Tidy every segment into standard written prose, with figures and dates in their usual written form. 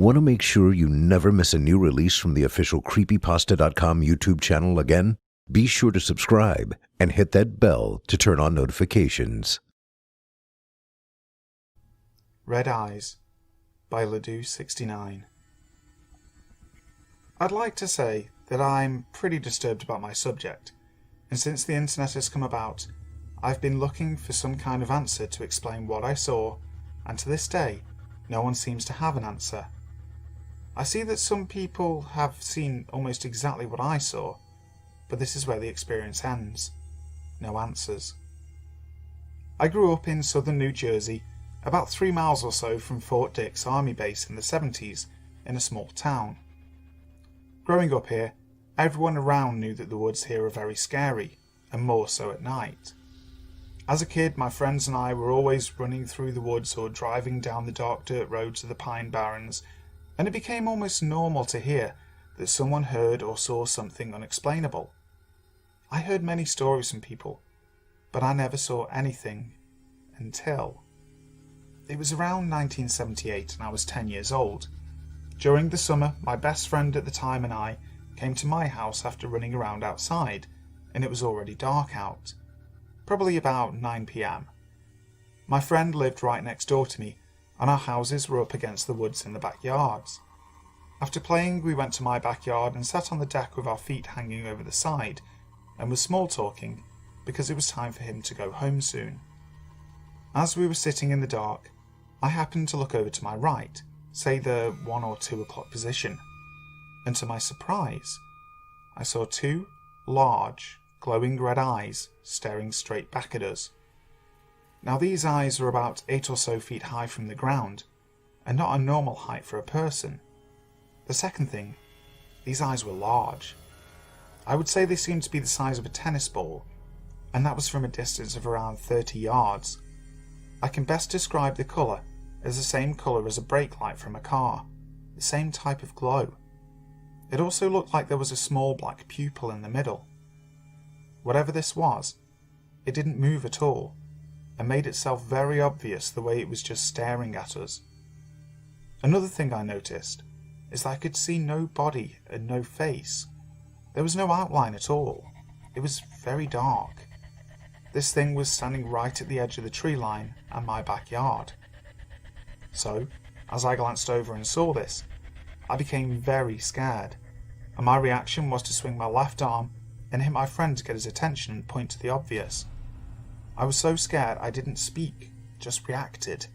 Want to make sure you never miss a new release from the official Creepypasta.com YouTube channel again? Be sure to subscribe and hit that bell to turn on notifications. Red Eyes by Ledoux69. I'd like to say that I'm pretty disturbed about my subject, and since the internet has come about, I've been looking for some kind of answer to explain what I saw, and to this day, no one seems to have an answer. I see that some people have seen almost exactly what I saw, but this is where the experience ends. No answers. I grew up in southern New Jersey, about 3 miles or so from Fort Dix Army Base in the 70s, in a small town. Growing up here, everyone around knew that the woods here are very scary, and more so at night. As a kid, my friends and I were always running through the woods or driving down the dark dirt roads of the Pine Barrens, and it became almost normal to hear that someone heard or saw something unexplainable. I heard many stories from people, but I never saw anything until... It was around 1978 and I was 10 years old. During the summer, my best friend at the time and I came to my house after running around outside, and it was already dark out. Probably about 9 p.m. My friend lived right next door to me, and our houses were up against the woods in the backyards. After playing, we went to my backyard and sat on the deck with our feet hanging over the side, and were small talking because it was time for him to go home soon. As we were sitting in the dark, I happened to look over to my right, say the 1 or 2 o'clock position, and to my surprise, I saw 2 large, glowing red eyes staring straight back at us. Now these eyes were about 8 or so feet high from the ground, and not a normal height for a person. The second thing, these eyes were large. I would say they seemed to be the size of a tennis ball, and that was from a distance of around 30 yards. I can best describe the colour as the same colour as a brake light from a car, the same type of glow. It also looked like there was a small black pupil in the middle. Whatever this was, it didn't move at all, and made itself very obvious the way it was just staring at us. Another thing I noticed is that I could see no body and no face. There was no outline at all. It was very dark. This thing was standing right at the edge of the tree line and my backyard. So, as I glanced over and saw this, I became very scared, and my reaction was to swing my left arm and hit my friend to get his attention and point to the obvious. I was so scared I didn't speak, just reacted.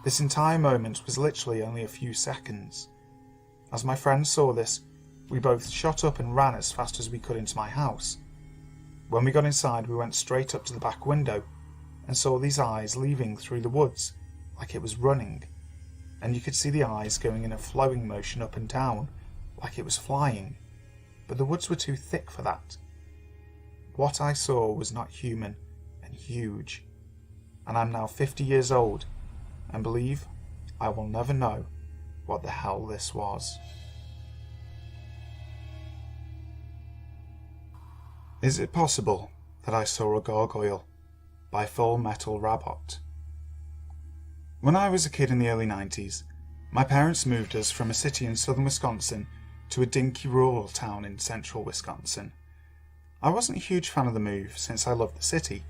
This entire moment was literally only a few seconds. As my friend saw this, we both shot up and ran as fast as we could into my house. When we got inside, we went straight up to the back window and saw these eyes leaving through the woods like it was running, and you could see the eyes going in a flowing motion up and down like it was flying, but the woods were too thick for that. What I saw was not human and huge, and I'm now 50 years old and believe I will never know what the hell this was. Is it possible that I saw a gargoyle? By Full Metal Rabot. When I was a kid in the early 90s, my parents moved us from a city in southern Wisconsin to a dinky rural town in central Wisconsin. I wasn't a huge fan of the move since I loved the city,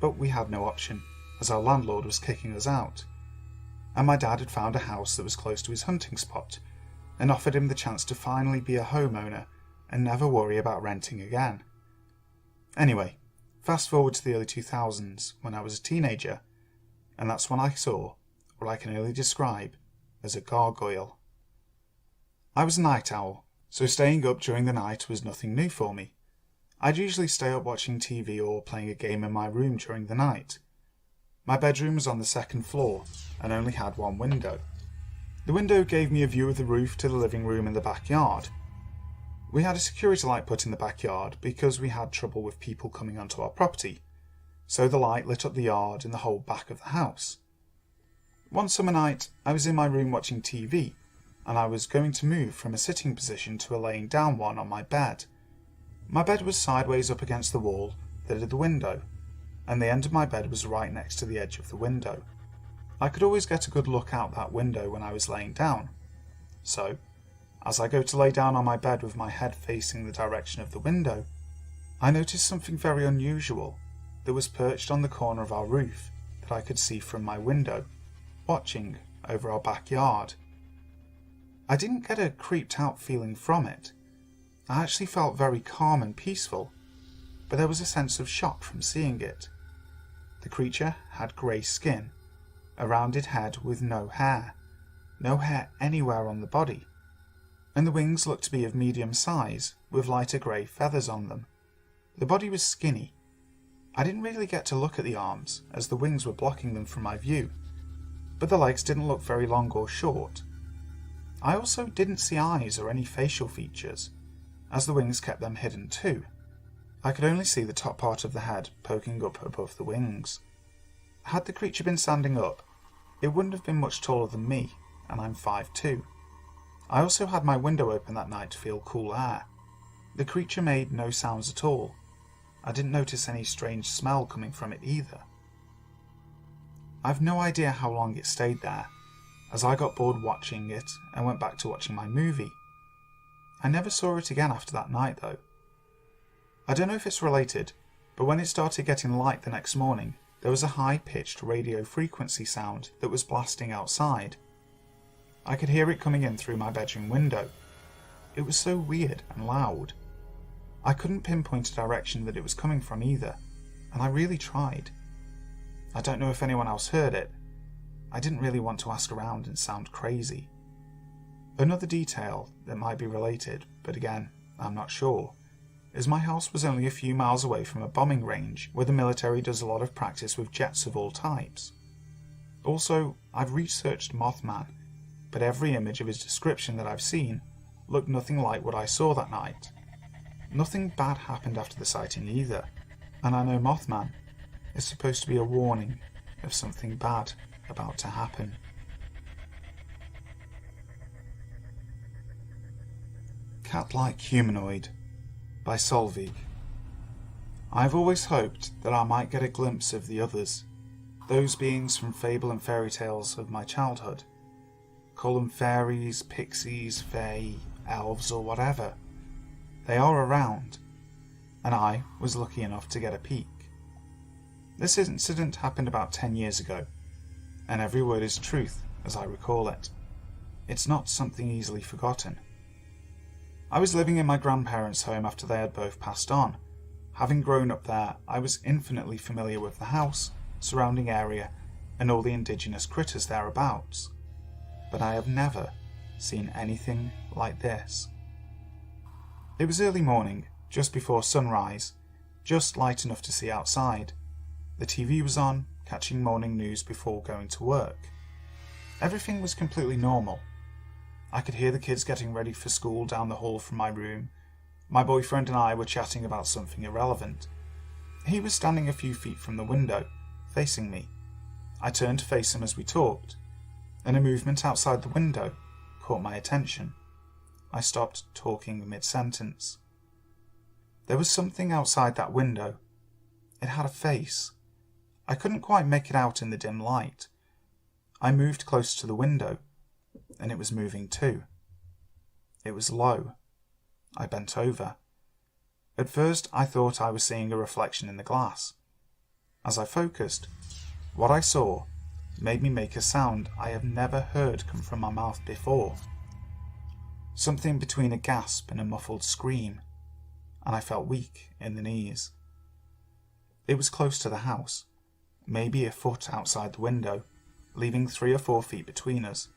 but we had no option as our landlord was kicking us out. And my dad had found a house that was close to his hunting spot and offered him the chance to finally be a homeowner and never worry about renting again. Anyway, fast forward to the early 2000s when I was a teenager, and that's when I saw what I can only describe as a gargoyle. I was a night owl, so staying up during the night was nothing new for me. I'd usually stay up watching TV or playing a game in my room during the night. My bedroom was on the 2nd floor and only had 1 window. The window gave me a view of the roof to the living room and the backyard. We had a security light put in the backyard because we had trouble with people coming onto our property, so the light lit up the yard and the whole back of the house. One summer night, I was in my room watching TV, and I was going to move from a sitting position to a laying down one on my bed. My bed was sideways up against the wall that had the window, and the end of my bed was right next to the edge of the window. I could always get a good look out that window when I was laying down, So, as I go to lay down on my bed with my head facing the direction of the window, I noticed something very unusual that was perched on the corner of our roof that I could see from my window, watching over our backyard. I didn't get a creeped out feeling from it. I actually felt very calm and peaceful, but there was a sense of shock from seeing it. The creature had grey skin, a rounded head with no hair anywhere on the body, and the wings looked to be of medium size with lighter grey feathers on them. The body was skinny. I didn't really get to look at the arms as the wings were blocking them from my view, but the legs didn't look very long or short. I also didn't see eyes or any facial features, as the wings kept them hidden too. I could only see the top part of the head poking up above the wings. Had the creature been standing up, it wouldn't have been much taller than me, and I'm 5'2". I also had my window open that night to feel cool air. The creature made no sounds at all. I didn't notice any strange smell coming from it either. I've no idea how long it stayed there, as I got bored watching it and went back to watching my movie. I never saw it again after that night though. I don't know if it's related, but when it started getting light the next morning, there was a high-pitched radio frequency sound that was blasting outside. I could hear it coming in through my bedroom window. It was so weird and loud. I couldn't pinpoint a direction that it was coming from either, and I really tried. I don't know if anyone else heard it. I didn't really want to ask around and sound crazy. Another detail that might be related, but again, I'm not sure, is my house was only a few miles away from a bombing range where the military does a lot of practice with jets of all types. Also, I've researched Mothman, but every image of his description that I've seen looked nothing like what I saw that night. Nothing bad happened after the sighting either, and I know Mothman is supposed to be a warning of something bad about to happen. Catlike Humanoid by Solveig. I've always hoped that I might get a glimpse of the others, those beings from fable and fairy tales of my childhood. Call them fairies, pixies, fae, elves or whatever. They are around, and I was lucky enough to get a peek. This incident happened about 10 years ago, and every word is truth as I recall it. It's not something easily forgotten. I was living in my grandparents' home after they had both passed on. Having grown up there, I was infinitely familiar with the house, surrounding area, and all the indigenous critters thereabouts. But I have never seen anything like this. It was early morning, just before sunrise, just light enough to see outside. The TV was on, catching morning news before going to work. Everything was completely normal. I could hear the kids getting ready for school down the hall from my room. My boyfriend and I were chatting about something irrelevant. He was standing a few feet from the window, facing me. I turned to face him as we talked, and a movement outside the window caught my attention. I stopped talking mid-sentence. There was something outside that window. It had a face. I couldn't quite make it out in the dim light. I moved close to the window, and it was moving too. It was low. I bent over. At first I thought I was seeing a reflection in the glass. As I focused, what I saw made me make a sound I have never heard come from my mouth before. Something between a gasp and a muffled scream, and I felt weak in the knees. It was close to the house, maybe a foot outside the window, leaving 3 or 4 feet between us.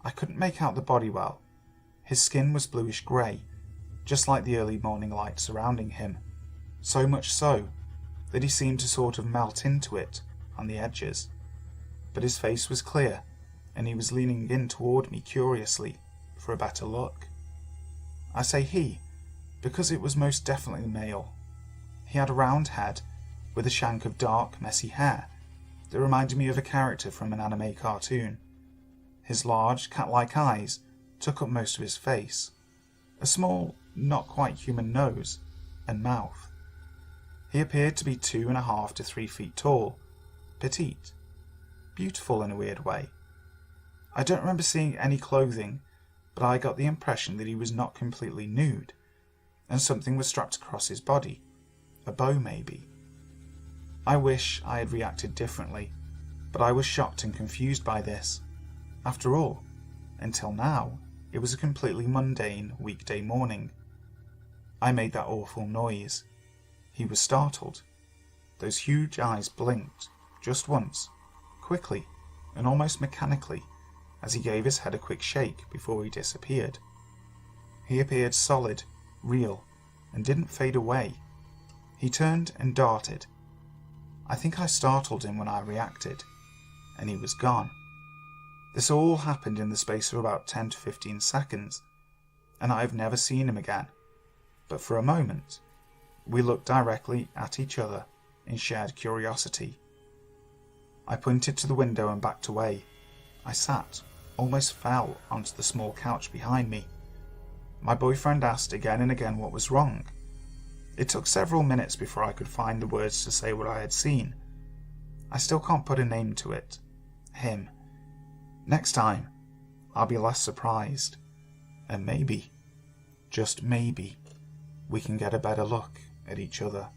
I couldn't make out the body well. His skin was bluish grey, just like the early morning light surrounding him, so much so that he seemed to sort of melt into it on the edges. But his face was clear, and he was leaning in toward me curiously for a better look. I say he, because it was most definitely male. He had a round head with a shank of dark, messy hair that reminded me of a character from an anime cartoon. His large, cat-like eyes took up most of his face, a small, not quite human nose and mouth. He appeared to be 2.5 to 3 feet tall, petite, beautiful in a weird way. I don't remember seeing any clothing, but I got the impression that he was not completely nude, and something was strapped across his body. A bow, maybe. I wish I had reacted differently, but I was shocked and confused by this. After all, until now, it was a completely mundane weekday morning. I made that awful noise. He was startled. Those huge eyes blinked, just once, quickly and almost mechanically, as he gave his head a quick shake before he disappeared. He appeared solid, real, and didn't fade away. He turned and darted. I think I startled him when I reacted, and he was gone. This all happened in the space of about 10 to 15 seconds, and I've never seen him again. But for a moment, we looked directly at each other in shared curiosity. I pointed to the window and backed away. I sat, almost fell onto the small couch behind me. My boyfriend asked again and again what was wrong. It took several minutes before I could find the words to say what I had seen. I still can't put a name to it. Him. Next time, I'll be less surprised. And maybe, just maybe, we can get a better look at each other.